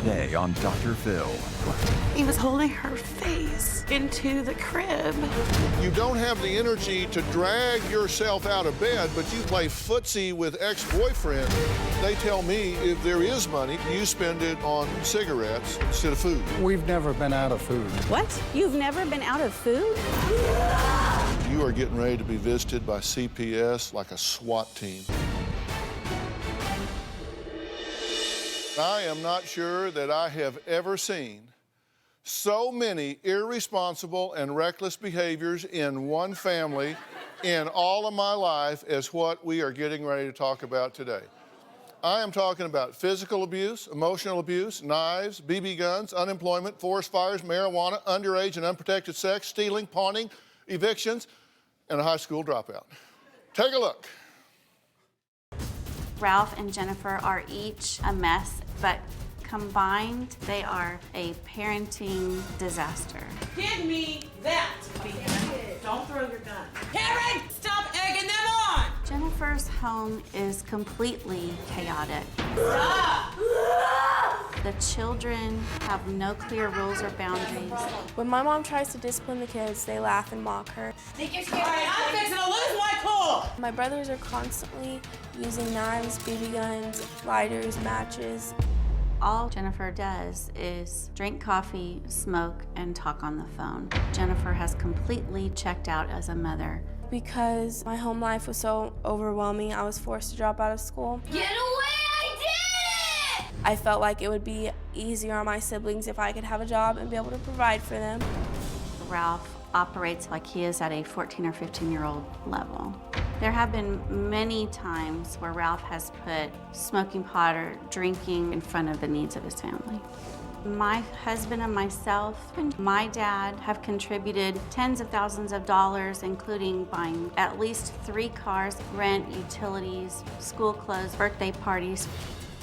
Today on Dr. Phil. He was holding her face into the crib. You don't have the energy to drag yourself out of bed, but you play footsie with ex-boyfriend. They tell me if there is money, you spend it on cigarettes instead of food. We've never been out of food. What? You've never been out of food? You are getting ready to be visited by CPS like a SWAT team. I am not sure that I have ever seen so many irresponsible and reckless behaviors in one family in all of my life as what we are getting ready to talk about today. I am talking about physical abuse, emotional abuse, knives, BB guns, unemployment, forest fires, marijuana, underage and unprotected sex, stealing, pawning, evictions, and a high school dropout. Take a look. Ralph and Jennifer are each a mess, but combined, they are a parenting disaster. Give me that. Don't throw your gun. Karen, stop egging them on. Jennifer's home is completely chaotic. Stop. The children have no clear rules or boundaries. When my mom tries to discipline the kids, they laugh and mock her. All right, I'm fixing to lose my cool. My brothers are constantly using knives, BB guns, lighters, matches. All Jennifer does is drink coffee, smoke, and talk on the phone. Jennifer has completely checked out as a mother. Because my home life was so overwhelming, I was forced to drop out of school. Get away! I did it! I felt like it would be easier on my siblings if I could have a job and be able to provide for them. Ralph operates like he is at a 14 or 15-year-old level. There have been many times where Ralph has put smoking pot or drinking in front of the needs of his family. My husband and myself and my dad have contributed tens of thousands of dollars, including buying at least 3 cars, rent, utilities, school clothes, birthday parties.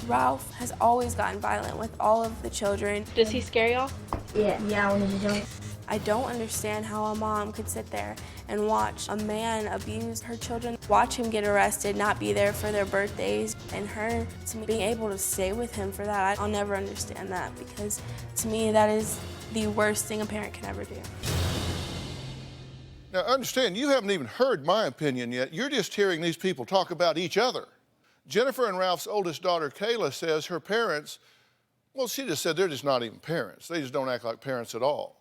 Ralph has always gotten violent with all of the children. Does he scare y'all? Yeah, when he's young. I don't understand how a mom could sit there and watch a man abuse her children, watch him get arrested, not be there for their birthdays, and her being able to stay with him for that. I'll never understand that, because to me that is the worst thing a parent can ever do. Now understand, you haven't even heard my opinion yet. You're just hearing these people talk about each other. Jennifer and Ralph's oldest daughter, Kayla, says her parents, well, she just said they're just not even parents. They just don't act like parents at all.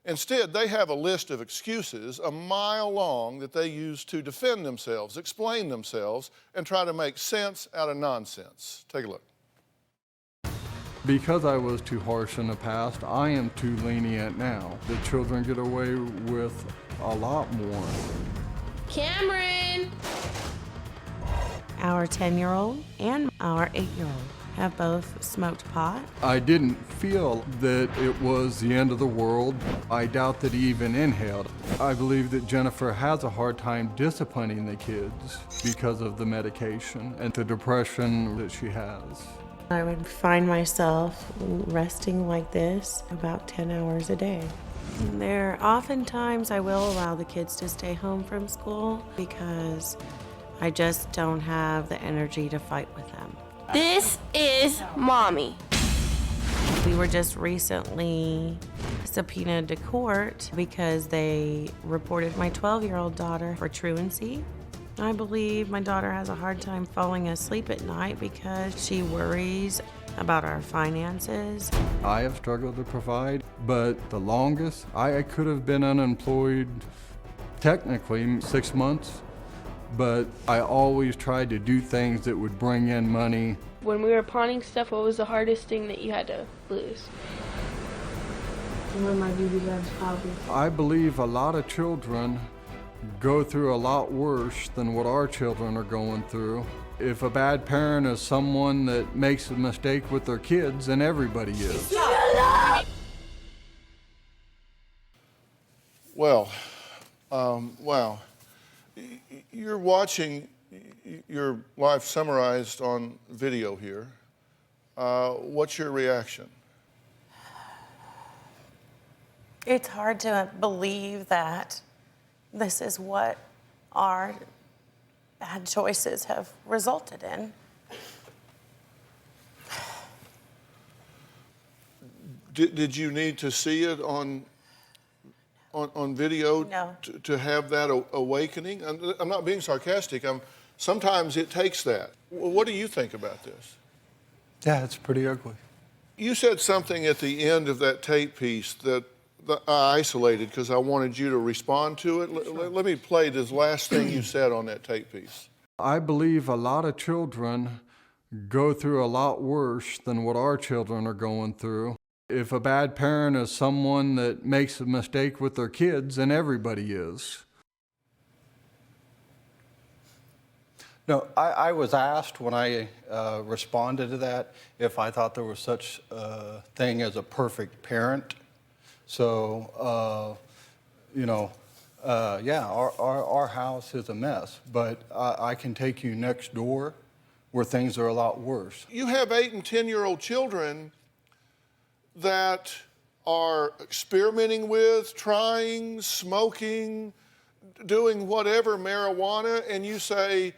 Instead, they have a list of excuses a mile long that they use to defend themselves, explain themselves, and try to make sense out of nonsense. Take a look. Because I was too harsh in the past, I am too lenient now. The children get away with a lot more. Cameron! Our 10-year-old and our 8-year-old have both smoked pot. I didn't feel that it was the end of the world. I doubt that he even inhaled. I believe that Jennifer has a hard time disciplining the kids because of the medication and the depression that she has. I would find myself resting like this about 10 hours a day. There are often times I will allow the kids to stay home from school because I just don't have the energy to fight with them. This is Mommy. We were just recently subpoenaed to court because they reported my 12-year-old daughter for truancy. I believe my daughter has a hard time falling asleep at night because she worries about our finances. I have struggled to provide, but the longest, I could have been unemployed technically 6 months. But I always tried to do things that would bring in money. When we were pawning stuff, what was the hardest thing that you had to lose? One of my BB guns, probably. I believe a lot of children go through a lot worse than what our children are going through. If a bad parent is someone that makes a mistake with their kids, then everybody is. Well, wow. You're watching your life summarized on video here. What's your reaction? It's hard to believe that this is what our bad choices have resulted in. Did you need to see it on video No. to have that awakening? I'm not being sarcastic. Sometimes it takes that. What do you think about this? Yeah, it's pretty ugly. You said something at the end of that tape piece that I isolated because I wanted you to respond to it. Let me play this last thing you said on that tape piece. I believe a lot of children go through a lot worse than what our children are going through. If a bad parent is someone that makes a mistake with their kids, then everybody is. No, I was asked when I responded to that if I thought there was such a thing as a perfect parent. So, yeah, our house is a mess, but I can take you next door where things are a lot worse. You have 8 and 10-year-old children that are experimenting with, trying, smoking, doing whatever, marijuana, and you say,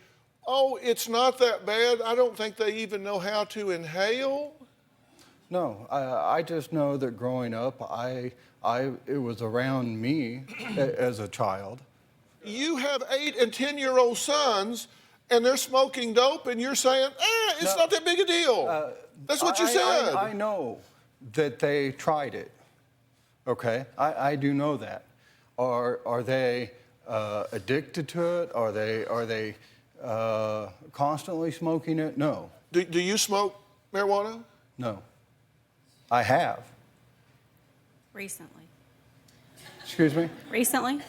oh, it's not that bad. I don't think they even know how to inhale. No, I just know that growing up, it was around me as a child. You have 8 and 10-year-old sons, and they're smoking dope, and you're saying, it's not that big a deal. That's what you said. I know that they tried it, okay? I do know that. Are they addicted to it? Are they constantly smoking it? No. Do you smoke marijuana? No. I have. Recently. Excuse me? Recently?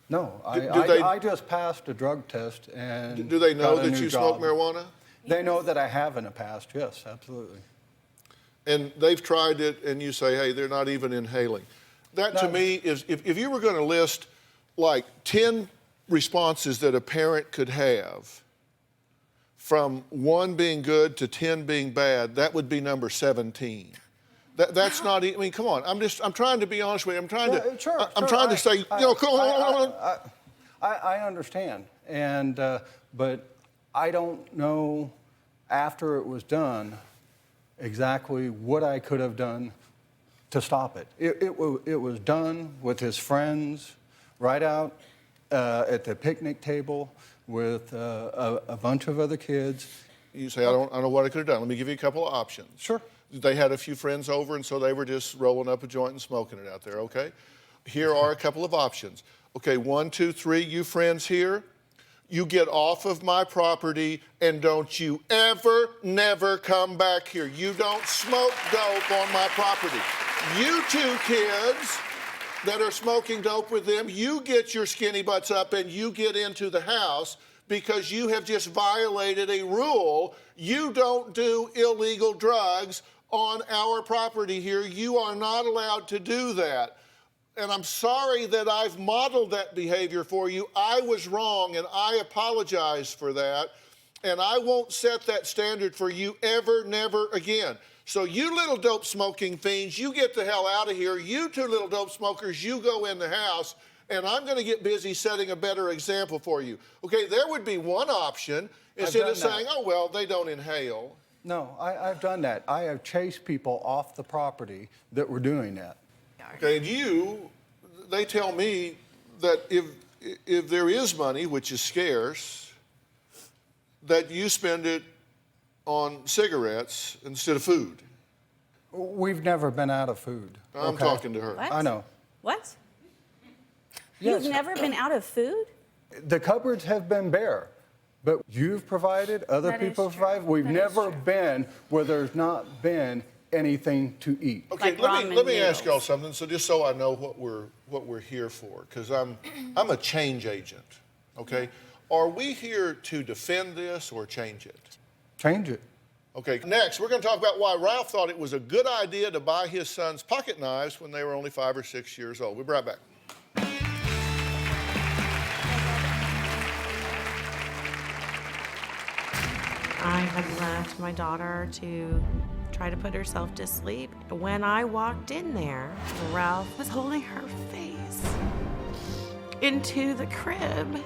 No, they- I just passed a drug test and Do they know got a that new you job. smoke marijuana? They know that I have in the past, yes, absolutely. And they've tried it, and you say, hey, they're not even inhaling. That to No. me is, if you were going to list like 10 responses that a parent could have, from 1 being good to 10 being bad, that would be number 17. That's not, I mean, come on. I'm trying to be honest with you. I'm trying to say, come on. I understand, and but I don't know after it was done exactly what I could have done to stop it. It was done with his friends, right out at the picnic table with a bunch of other kids. You say, I don't know what I could have done. Let me give you a couple of options. Sure. They had a few friends over, and so they were just rolling up a joint and smoking it out there, okay? Here are a couple of options. Okay, 1, 2, 3, you friends here, you get off of my property, and don't you ever, never come back here. You don't smoke dope on my property. You 2 kids that are smoking dope with them, you get your skinny butts up and you get into the house because you have just violated a rule. You don't do illegal drugs on our property here. You are not allowed to do that. And I'm sorry that I've modeled that behavior for you. I was wrong, and I apologize for that. And I won't set that standard for you ever, never again. So you little dope smoking fiends, you get the hell out of here. You 2 little dope smokers, you go in the house, and I'm going to get busy setting a better example for you. Okay, there would be one option instead of saying, oh, well, they don't inhale. No, I've done that. I have chased people off the property that were doing that. Okay, and they tell me that if there is money, which is scarce, that you spend it on cigarettes instead of food. We've never been out of food. I'm talking to her. What? I know. What? Yes. You've never been out of food? The cupboards have been bare, but you've provided, other That is people have true. provided. We've That is never true. been where there's not been anything to eat. Okay, Like let me ramen ask y'all noodles. something, so just so I know what we're here for, because I'm a change agent. Okay, are we here to defend this or change it? Change it. Okay, next we're going to talk about why Ralph thought it was a good idea to buy his sons pocket knives when they were only 5 or 6 years old. We'll be right back. I had left my daughter to try to put herself to sleep. When I walked in there, Ralph was holding her face into the crib.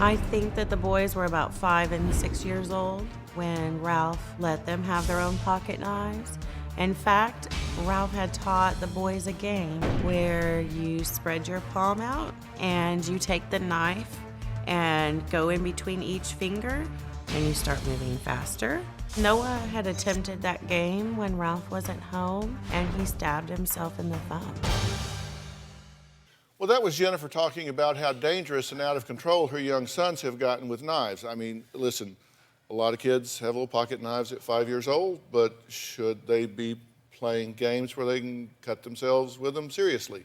I think that the boys were about 5 and 6 years old when Ralph let them have their own pocket knives. In fact, Ralph had taught the boys a game where you spread your palm out and you take the knife and go in between each finger and you start moving faster. Noah had attempted that game when Ralph wasn't home and he stabbed himself in the thumb. Well, that was Jennifer talking about how dangerous and out of control her young sons have gotten with knives. I mean, listen, a lot of kids have little pocket knives at 5 years old, but should they be playing games where they can cut themselves with them? Seriously.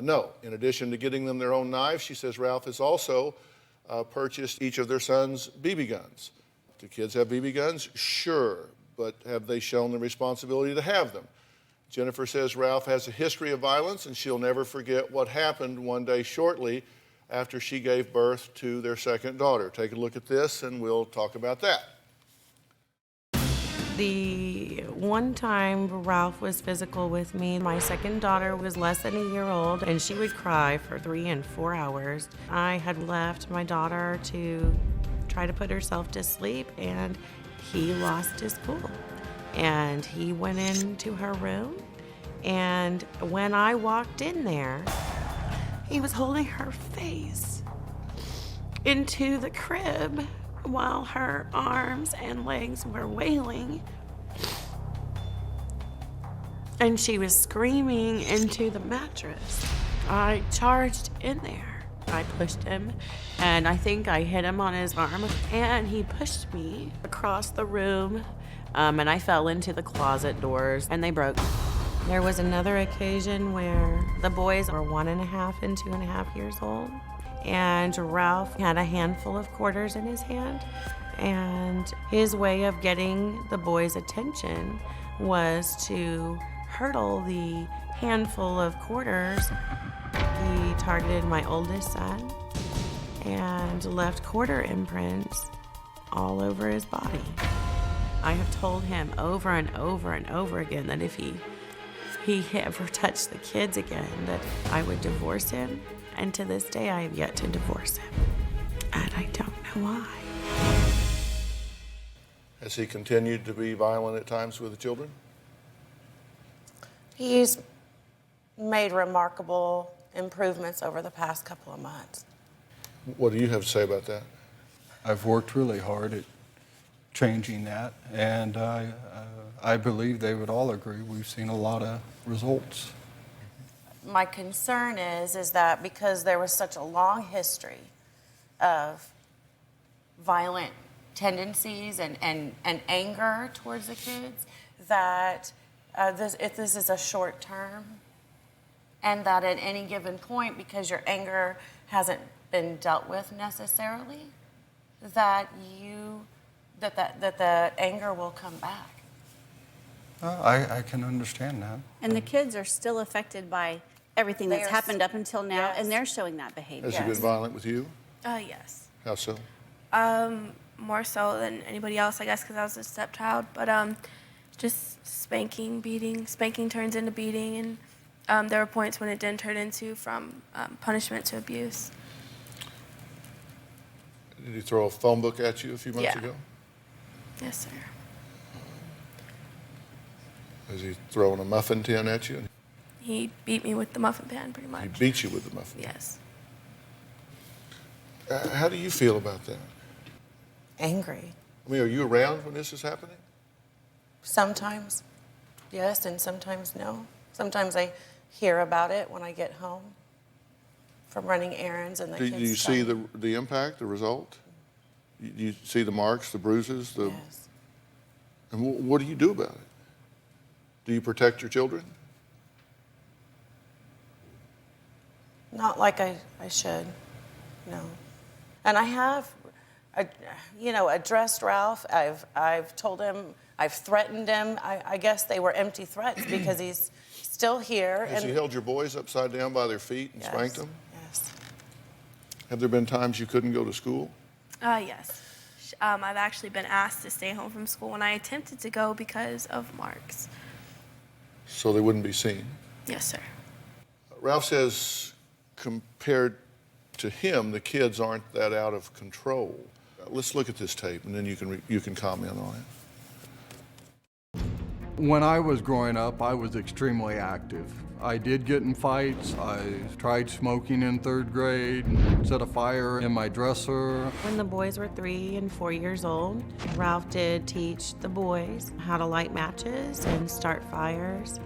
No. In addition to getting them their own knives, she says Ralph has also purchased each of their sons BB guns. Do kids have BB guns? Sure, but have they shown the responsibility to have them? Jennifer says Ralph has a history of violence and she'll never forget what happened one day shortly after she gave birth to their second daughter. Take a look at this and we'll talk about that. The one time Ralph was physical with me, my second daughter was less than a year old and she would cry for 3 and 4 hours. I had left my daughter to try to put herself to sleep and he lost his cool. And he went into her room and when I walked in there, he was holding her face into the crib while her arms and legs were wailing. And she was screaming into the mattress. I charged in there. I pushed him, and I think I hit him on his arm, and he pushed me across the room, and I fell into the closet doors, and they broke. There was another occasion where the boys were 1.5 and 2.5 years old. And Ralph had a handful of quarters in his hand, and his way of getting the boys' attention was to hurtle the handful of quarters. He targeted my oldest son and left quarter imprints all over his body. I have told him over and over and over again that if he ever touched the kids again, that I would divorce him. And to this day, I have yet to divorce him. And I don't know why. Has he continued to be violent at times with the children? He's made remarkable improvements over the past couple of months. What do you have to say about that? I've worked really hard at changing that, and I believe they would all agree we've seen a lot of results. My concern is that because there was such a long history of violent tendencies and anger towards the kids, that if this is a short term, and that at any given point, because your anger hasn't been dealt with necessarily, that the anger will come back. I can understand that. And the kids are still affected by everything that's happened up until now, Yes. and they're showing that behavior. Has he been violent with you? Yes. How so? More so than anybody else, I guess, because I was a stepchild. But just spanking, beating. Spanking turns into beating, and there were points when it didn't turn into from punishment to abuse. Did he throw a phone book at you a few months ago? Yes, sir. Has he thrown a muffin tin at you? He beat me with the muffin pan, pretty much. He beat you with the muffin tin? Yes. How do you feel about that? Angry. I mean, are you around when this is happening? Sometimes yes, and sometimes no. Sometimes I hear about it when I get home from running errands and the Do kids. you see the impact, the result? You see the marks, the bruises? Yes. And what do you do about it? Do you protect your children? Not like I should, no. And I have, addressed Ralph. I've told him, I've threatened him. I guess they were empty threats because he's still here. Has he held your boys upside down by their feet and spanked them? Yes. Have there been times you couldn't go to school? Yes. I've actually been asked to stay home from school, and I attempted to go because of marks. So they wouldn't be seen? Yes, sir. Ralph says compared to him, the kids aren't that out of control. Let's look at this tape, and then you can comment on it. When I was growing up, I was extremely active. I did get in fights. I tried smoking in 3rd grade, set a fire in my dresser. When the boys were 3 and 4 years old, Ralph did teach the boys how to light matches and start fires.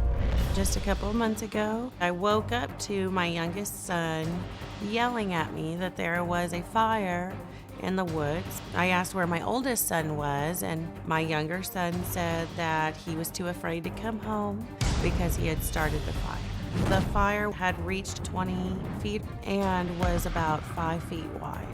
Just a couple of months ago, I woke up to my youngest son yelling at me that there was a fire in the woods. I asked where my oldest son was, and my younger son said that he was too afraid to come home because he had started the fire. The fire had reached 20 feet and was about 5 feet wide.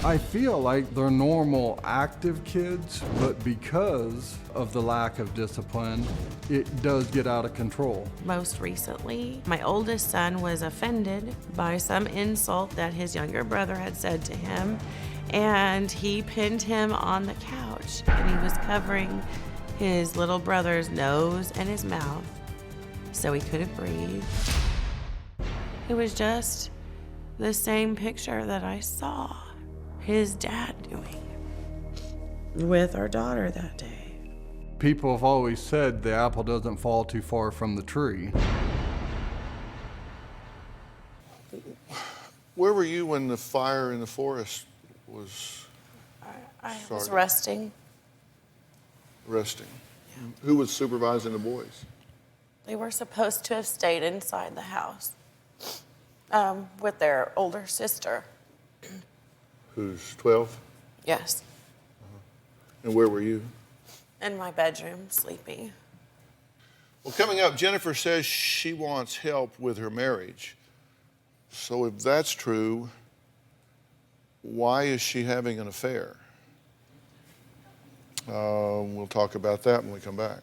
I feel like they're normal, active kids, but because of the lack of discipline, it does get out of control. Most recently, my oldest son was offended by some insult that his younger brother had said to him, and he pinned him on the couch, and he was covering his little brother's nose and his mouth so he couldn't breathe. It was just the same picture that I saw his dad doing with our daughter that day. People have always said the apple doesn't fall too far from the tree. Where were you when the fire in the forest was I was started? resting. Resting? Yeah. Who was supervising the boys? They were supposed to have stayed inside the house with their older sister. Who's 12? Yes, And where were you? in my bedroom, sleeping. Well, coming up, Jennifer says she wants help with her marriage. So if that's true, why is she having an affair? We'll talk about that when we come back.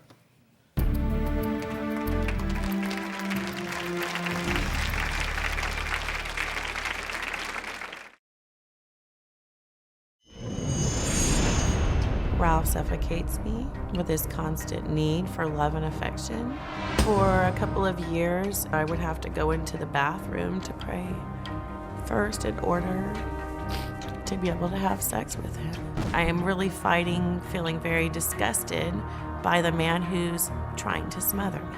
Ralph suffocates me with his constant need for love and affection. For a couple of years, I would have to go into the bathroom to pray first in order to be able to have sex with him. I am really fighting, feeling very disgusted by the man who's trying to smother me.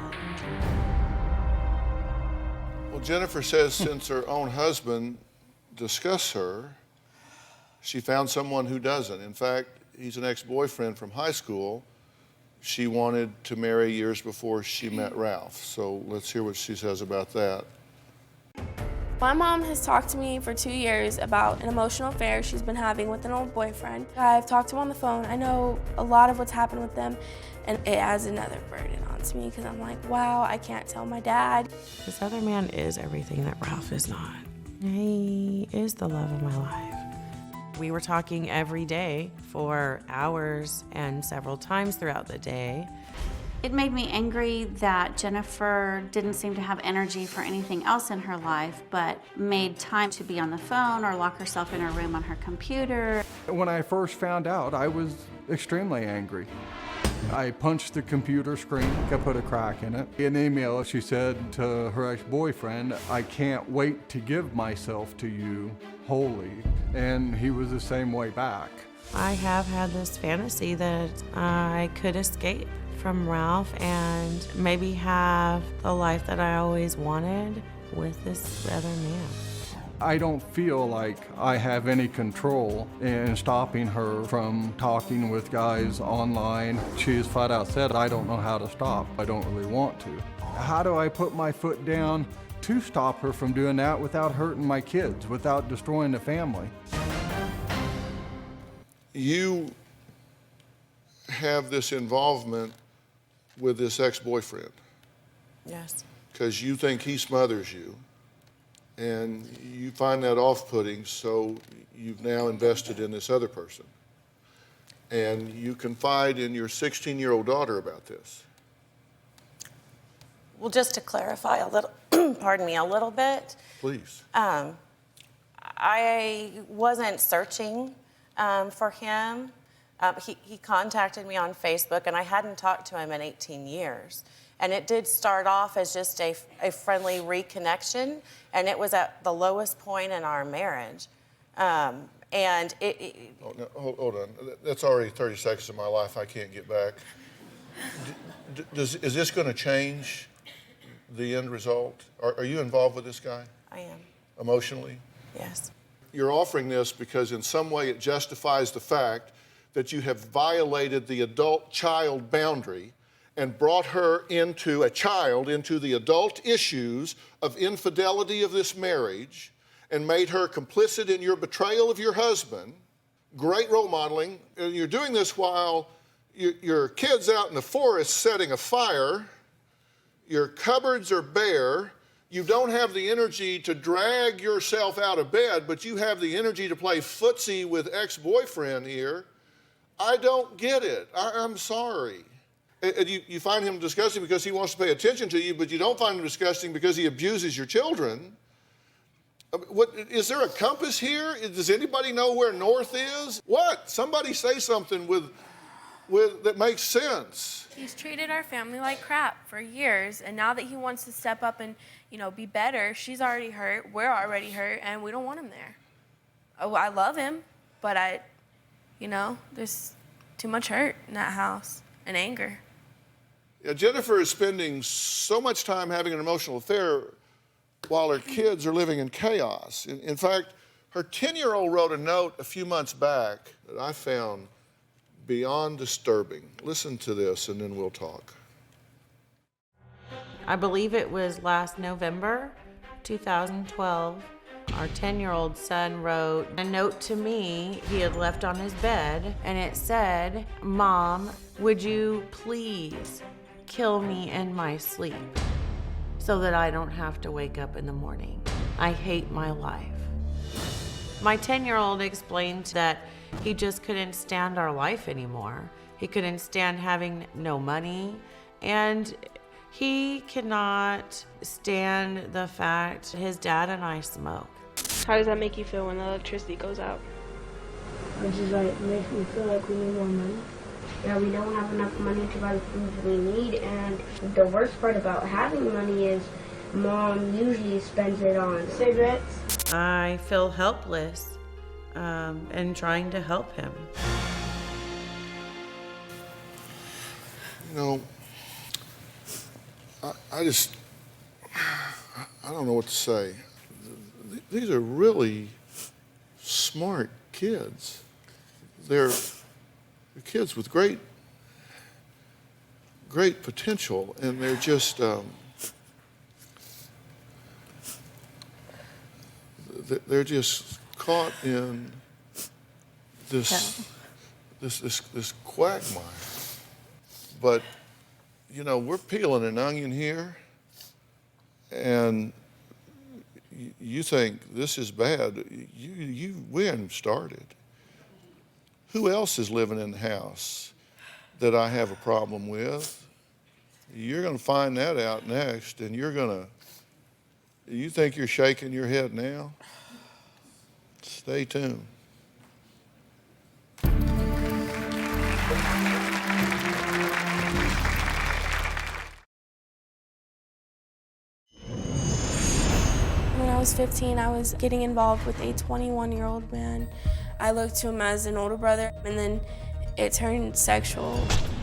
Well, Jennifer says since her own husband discussed her, she found someone who doesn't. In fact, he's an ex-boyfriend from high school. She wanted to marry years before she met Ralph. So let's hear what she says about that. My mom has talked to me for 2 years about an emotional affair she's been having with an old boyfriend. I've talked to him on the phone. I know a lot of what's happened with them, and it adds another burden onto me because I'm like, wow, I can't tell my dad. This other man is everything that Ralph is not. He is the love of my life. We were talking every day for hours and several times throughout the day. It made me angry that Jennifer didn't seem to have energy for anything else in her life, but made time to be on the phone or lock herself in her room on her computer. When I first found out, I was extremely angry. I punched the computer screen, I put a crack in it. In an email, she said to her ex-boyfriend, "I can't wait to give myself to you wholly." And he was the same way back. I have had this fantasy that I could escape from Ralph and maybe have the life that I always wanted with this other man. I don't feel like I have any control in stopping her from talking with guys online. She has flat out said, "I don't know how to stop. I don't really want to." How do I put my foot down to stop her from doing that without hurting my kids, without destroying the family? You have this involvement with this ex-boyfriend Yes. because you think he smothers you, and you find that off-putting, so you've now invested in this other person. And you confide in your 16-year-old daughter about this. Well, just to clarify a little, pardon me, a little bit, Please. I wasn't searching for him. He contacted me on Facebook, and I hadn't talked to him in 18 years. And it did start off as just a friendly reconnection, and it was at the lowest point in our marriage. And Oh, no, hold on. That's already 30 seconds of my life I can't get back. Is this going to change the end result? Are you involved with this guy? I am. Emotionally? Yes. You're offering this because in some way it justifies the fact that you have violated the adult-child boundary and brought her into the adult issues of infidelity of this marriage and made her complicit in your betrayal of your husband. Great role modeling. And you're doing this while your kid's out in the forest setting a fire, your cupboards are bare, you don't have the energy to drag yourself out of bed, but you have the energy to play footsie with ex-boyfriend here. I don't get it. I'm sorry. And you find him disgusting because he wants to pay attention to you, but you don't find him disgusting because he abuses your children. Is there a compass here? Does anybody know where north is? What? Somebody say something that makes sense. He's treated our family like crap for years, and now that he wants to step up and, be better, she's already hurt, we're already hurt, and we don't want him there. Oh, I love him, but there's too much hurt in that house and anger. Yeah, Jennifer is spending so much time having an emotional affair while her kids are living in chaos. In fact, her 10-year-old wrote a note a few months back that I found beyond disturbing. Listen to this and then we'll talk. I believe it was last November 2012. Our 10-year-old son wrote a note to me he had left on his bed, and it said, "Mom, would you please kill me in my sleep so that I don't have to wake up in the morning? I hate my life." My 10-year-old explained that he just couldn't stand our life anymore. He couldn't stand having no money, and he cannot stand the fact his dad and I smoke. How does that make you feel when the electricity goes out? Which is like, makes me feel like we need more money. Yeah, we don't have enough money to buy the food we need, and the worst part about having money is Mom usually spends it on cigarettes. I feel helpless in trying to help him. I don't know what to say. These are really smart kids. They're kids with great potential, and they're just they're just caught in this quagmire. But we're peeling an onion here, and you think this is bad. We hadn't started. Who else is living in the house that I have a problem with? You're going to find that out next, and you think you're shaking your head now? Stay tuned. When I was 15, I was getting involved with a 21-year-old man. I looked to him as an older brother, and then it turned sexual.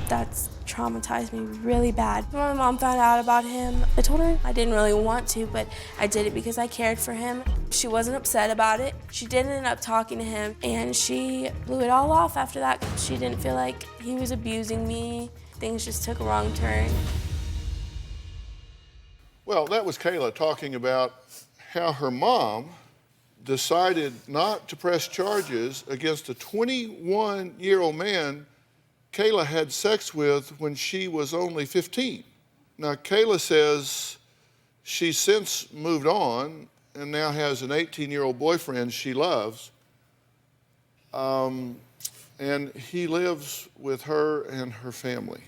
That's traumatized me really bad. When my mom found out about him, I told her I didn't really want to, but I did it because I cared for him. She wasn't upset about it. She did end up talking to him, and she blew it all off after that. She didn't feel like he was abusing me. Things just took a wrong turn. Well, that was Kayla talking about how her mom decided not to press charges against a 21-year-old man Kayla had sex with when she was only 15. Now, Kayla says she's since moved on and now has an 18-year-old boyfriend she loves. And he lives with her and her family.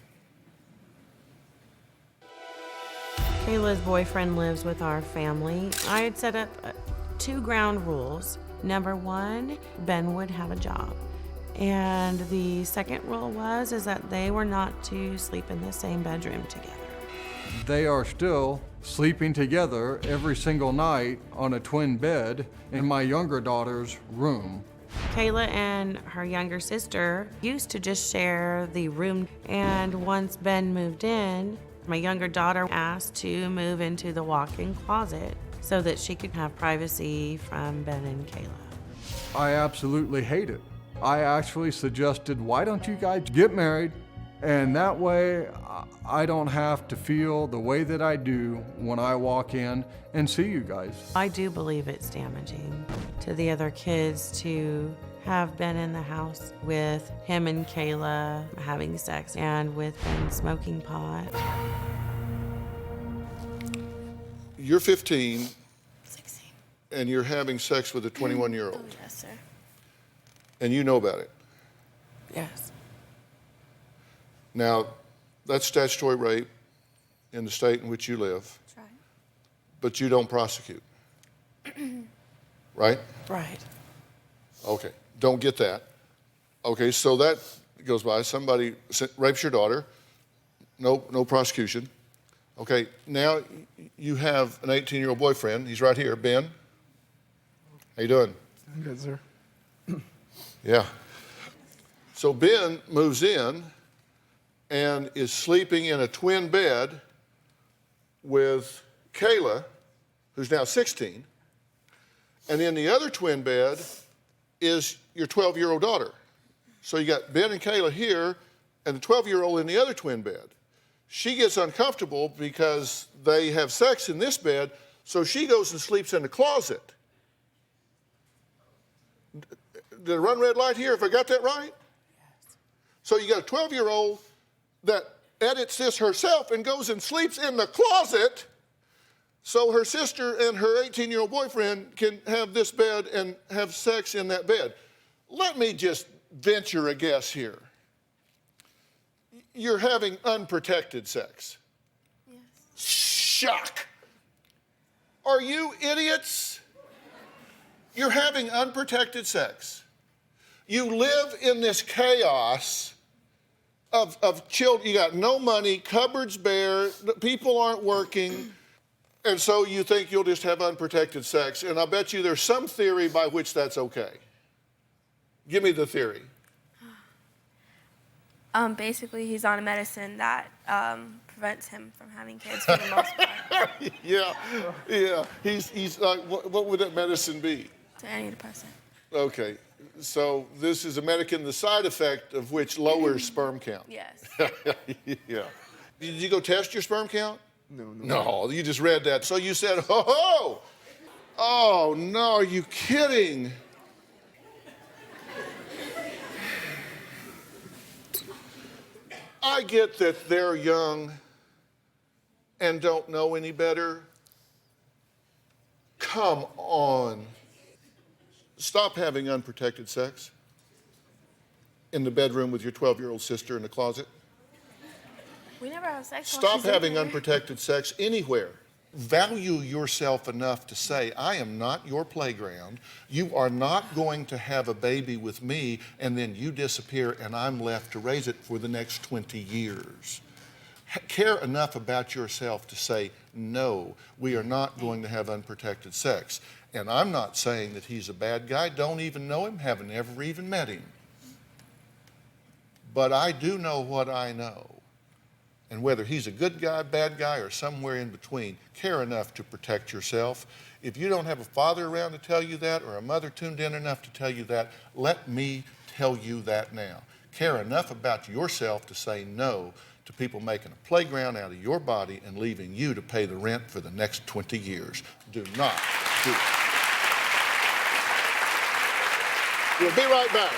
Kayla's boyfriend lives with our family. I had set up 2 ground rules. Number 1, Ben would have a job. And the second rule is that they were not to sleep in the same bedroom together. They are still sleeping together every single night on a twin bed in my younger daughter's room. Kayla and her younger sister used to just share the room, and once Ben moved in, my younger daughter asked to move into the walk-in closet so that she could have privacy from Ben and Kayla. I absolutely hate it. I actually suggested, why don't you guys get married? And that way I don't have to feel the way that I do when I walk in and see you guys. I do believe it's damaging to the other kids to have been in the house with him and Kayla having sex and with Ben smoking pot. You're 15 16. and you're having sex with a 21-year-old, Oh, yes, sir. and you know about it. Yes. Now, that's statutory rape in the state in which you live, That's right. but you don't prosecute, right? Right. Okay, don't get that. Okay, so that goes by. Somebody rapes your daughter, no prosecution. Okay, now you have an 18-year-old boyfriend. He's right here, Ben. How you doing? I'm good, sir. Yeah. So Ben moves in and is sleeping in a twin bed with Kayla, who's now 16. And in the other twin bed is your 12-year-old daughter. So you got Ben and Kayla here and the 12-year-old in the other twin bed. She gets uncomfortable because they have sex in this bed, so she goes and sleeps in the closet. Did I run red light here if I got that right? Yes. So you got a 12-year-old that edits this herself and goes and sleeps in the closet so her sister and her 18-year-old boyfriend can have this bed and have sex in that bed. Let me just venture a guess here. You're having unprotected sex. Yes. Shock. Are you idiots? You're having unprotected sex. You live in this chaos of children. You got no money, cupboards bare, people aren't working, and so you think you'll just have unprotected sex. And I bet you there's some theory by which that's okay. Give me the theory. Basically, he's on a medicine that prevents him from having kids for the most part. Yeah. He's like, what would that medicine be? It's an antidepressant. Okay, so this is a medicine, the side effect of which lowers sperm count. Yes. Yeah. Did you go test your sperm count? No, you just read that. So you said, oh, no, are you kidding? I get that they're young and don't know any better. Come on. Stop having unprotected sex in the bedroom with your 12-year-old sister in the closet. We never have sex. Stop having unprotected sex anywhere. Value yourself enough to say, I am not your playground. You are not going to have a baby with me and then you disappear and I'm left to raise it for the next 20 years. Care enough about yourself to say, no, we are not going to have unprotected sex. And I'm not saying that he's a bad guy. Don't even know him, haven't ever even met him. But I do know what I know. And whether he's a good guy, bad guy, or somewhere in between, care enough to protect yourself. If you don't have a father around to tell you that, or a mother tuned in enough to tell you that, let me tell you that now. Care enough about yourself to say no to people making a playground out of your body and leaving you to pay the rent for the next 20 years. Do not do it. We'll be right back.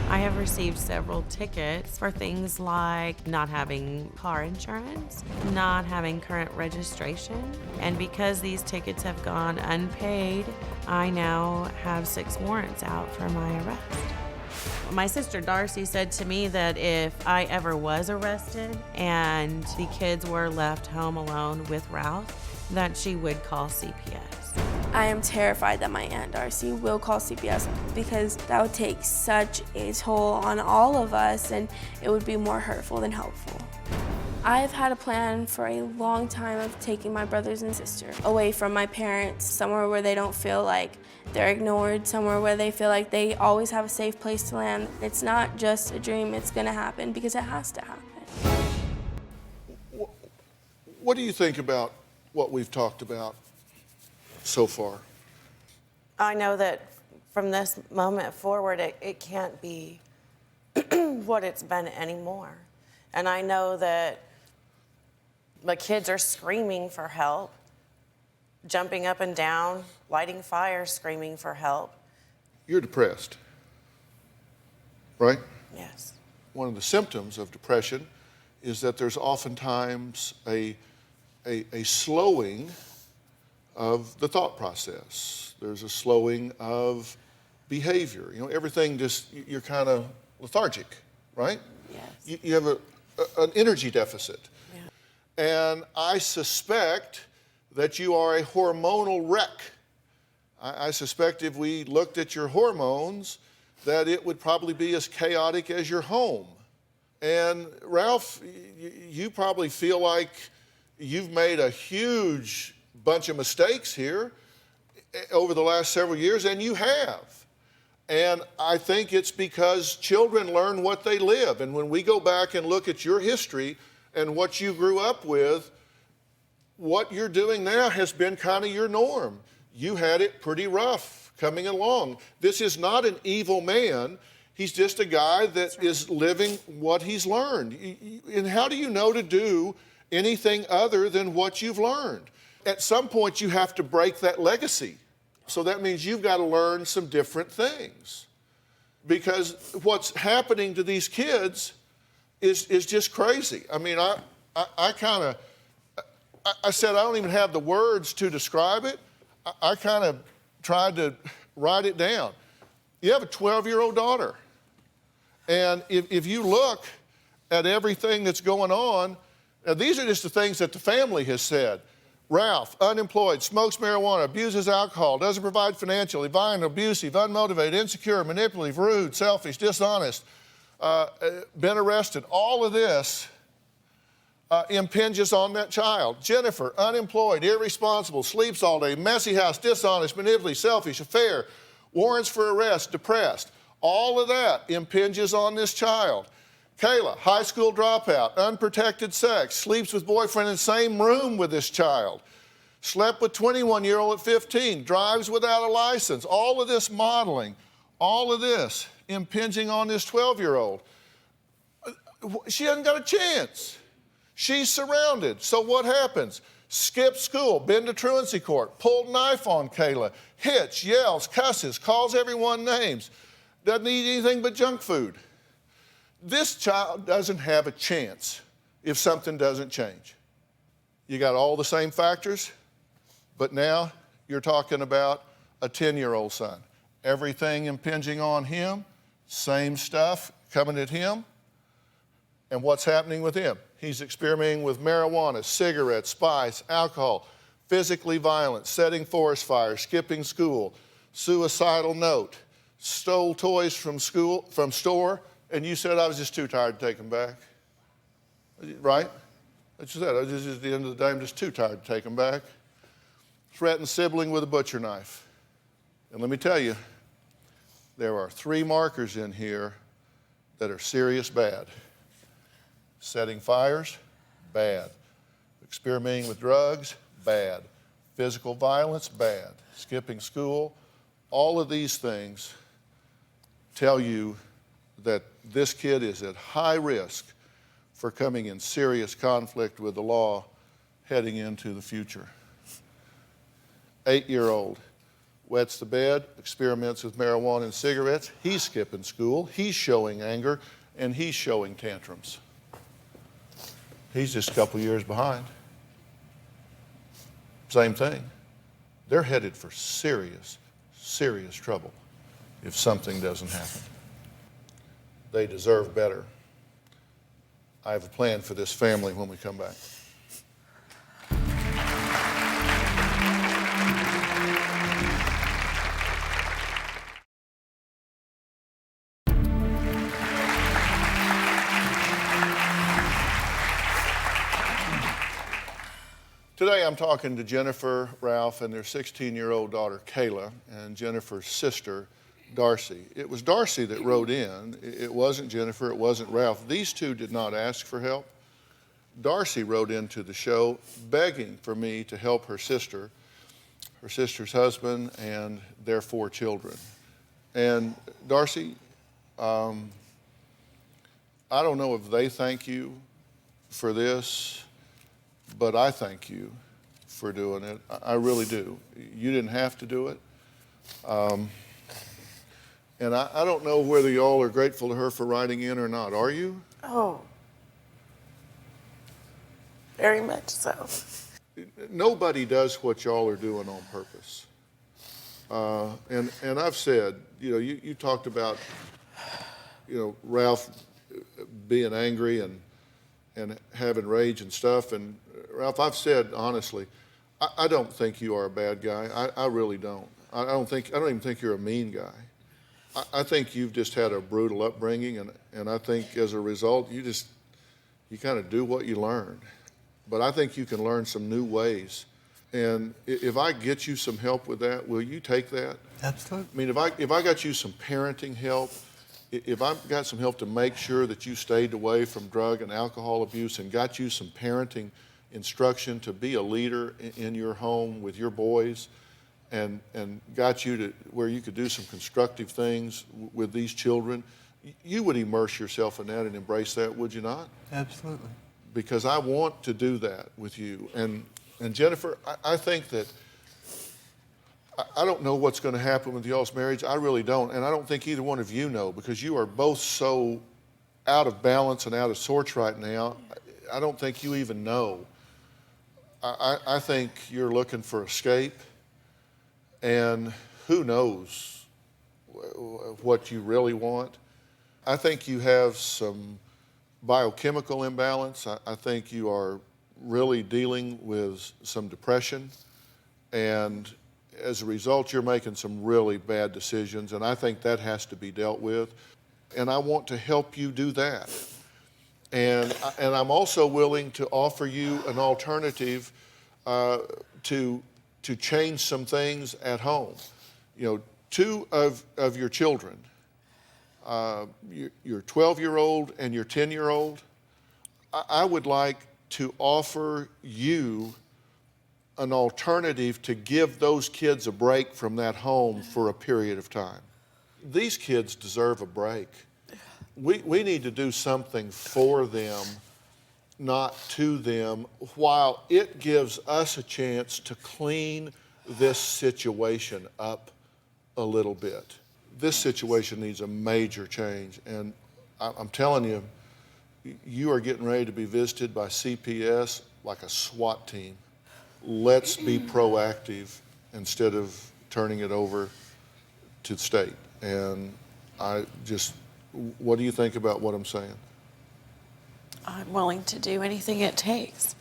I have received several tickets for things like not having car insurance, not having current registration, and because these tickets have gone unpaid, I now have 6 warrants out for my arrest. My sister Darcy said to me that if I ever was arrested and the kids were left home alone with Ralph, that she would call CPS. I am terrified that my Aunt Darcy will call CPS because that would take such a toll on all of us and it would be more hurtful than helpful. I've had a plan for a long time of taking my brothers and sister away from my parents, somewhere where they don't feel like they're ignored, somewhere where they feel like they always have a safe place to land. It's not just a dream, it's gonna happen because it has to happen. What do you think about what we've talked about so far? I know that from this moment forward, it can't be what it's been anymore. And I know that the kids are screaming for help, jumping up and down, lighting fires, screaming for help. You're depressed, right? Yes. One of the symptoms of depression is that there's oftentimes a slowing of the thought process. There's a slowing of behavior. You know, everything just, you're kind of lethargic, right? Yes. You have an energy deficit. Yeah. And I suspect that you are a hormonal wreck. I suspect if we looked at your hormones, that it would probably be as chaotic as your home. And Ralph, you probably feel like you've made a huge bunch of mistakes here over the last several years, and you have. And I think it's because children learn what they live. And when we go back and look at your history and what you grew up with, what you're doing now has been kind of your norm. You had it pretty rough coming along. This is not an evil man. He's just a guy that is living what he's learned. And how do you know to do anything other than what you've learned? At some point, you have to break that legacy. So that means you've got to learn some different things. Because what's happening to these kids is just crazy. I mean, I said I don't even have the words to describe it. I kind of tried to write it down. You have a 12-year-old daughter. And if you look at everything that's going on, now these are just the things that the family has said. Ralph, unemployed, smokes marijuana, abuses alcohol, doesn't provide financially, violent, abusive, unmotivated, insecure, manipulative, rude, selfish, dishonest, been arrested. All of this impinges on that child. Jennifer, unemployed, irresponsible, sleeps all day, messy house, dishonest, manipulative, selfish, affair, warrants for arrest, depressed. All of that impinges on this child. Kayla, high school dropout, unprotected sex, sleeps with boyfriend in the same room with this child, slept with 21-year-old at 15, drives without a license. All of this modeling, all of this impinging on this 12-year-old. She hasn't got a chance. She's surrounded. So what happens? Skip school, been to truancy court, pulled knife on Kayla, hits, yells, cusses, calls everyone names, doesn't eat anything but junk food. This child doesn't have a chance if something doesn't change. You got all the same factors, but now you're talking about a 10-year-old son. Everything impinging on him, same stuff coming at him. And what's happening with him? He's experimenting with marijuana, cigarettes, spice, alcohol, physically violent, setting forest fires, skipping school, suicidal note, stole toys from store, and you said I was just too tired to take them back. Right? That's what you said. At the end of the day, I'm just too tired to take them back. Threatened sibling with a butcher knife. And let me tell you, there are 3 markers in here that are serious bad. Setting fires, bad. Experimenting with drugs, bad. Physical violence, bad. Skipping school, all of these things tell you that this kid is at high risk for coming in serious conflict with the law heading into the future. 8-year-old wets the bed, experiments with marijuana and cigarettes. He's skipping school, he's showing anger, and he's showing tantrums. He's just a couple years behind. Same thing. They're headed for serious, serious trouble if something doesn't happen. They deserve better. I have a plan for this family when we come back. Today I'm talking to Jennifer, Ralph, and their 16-year-old daughter, Kayla, and Jennifer's sister, Darcy. It was Darcy that wrote in. It wasn't Jennifer, it wasn't Ralph. These two did not ask for help. Darcy wrote into the show begging for me to help her sister's husband, and their 4 children. And Darcy, I don't know if they thank you for this, but I thank you for doing it. I really do. You didn't have to do it. And I don't know whether y'all are grateful to her for writing in or not. Are you? Oh, very much so. Nobody does what y'all are doing on purpose. And I've said, you talked about, Ralph being angry and having rage and stuff. And Ralph, I've said honestly, I don't think you are a bad guy. I really don't. I don't even think you're a mean guy. I think you've just had a brutal upbringing, and I think as a result, you kind of do what you learn. But I think you can learn some new ways. And if I get you some help with that, will you take that? Absolutely. I mean, if I got you some parenting help, if I've got some help to make sure that you stayed away from drug and alcohol abuse and got you some parenting instruction to be a leader in your home with your boys, and got you to where you could do some constructive things with these children, you would immerse yourself in that and embrace that, would you not? Absolutely. Because I want to do that with you. And Jennifer, I think that, I don't know what's going to happen with y'all's marriage. I really don't. And I don't think either one of you know, because you are both so out of balance and out of sorts right now. I don't think you even know. I think you're looking for escape, and who knows what you really want. I think you have some biochemical imbalance. I think you are really dealing with some depression, and as a result, you're making some really bad decisions, and I think that has to be dealt with, and I want to help you do that. And I'm also willing to offer you an alternative to change some things at home. 2 of your children, your 12-year-old and your 10-year-old, I would like to offer you an alternative to give those kids a break from that home for a period of time. These kids deserve a break. We need to do something for them, not to them, while it gives us a chance to clean this situation up a little bit. This situation needs a major change, and I'm telling you, you are getting ready to be visited by CPS like a SWAT team. Let's be proactive instead of turning it over to the state. And what do you think about what I'm saying? I'm willing to do anything it takes.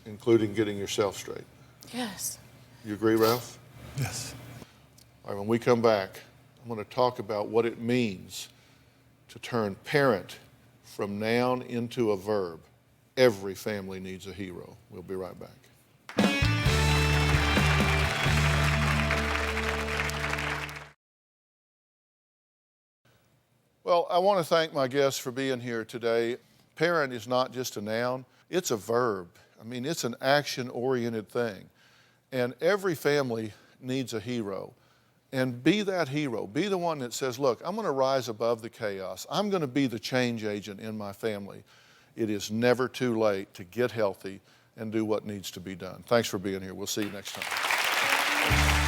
Including getting yourself straight. Yes. You agree, Ralph? Yes. All right, when we come back, I'm going to talk about what it means to turn parent from noun into a verb. Every family needs a hero. We'll be right back. Well, I want to thank my guests for being here today. Parent is not just a noun, it's a verb. I mean, it's an action-oriented thing. And every family needs a hero. And be that hero. Be the one that says, look, I'm going to rise above the chaos. I'm going to be the change agent in my family. It is never too late to get healthy and do what needs to be done. Thanks for being here. We'll see you next time.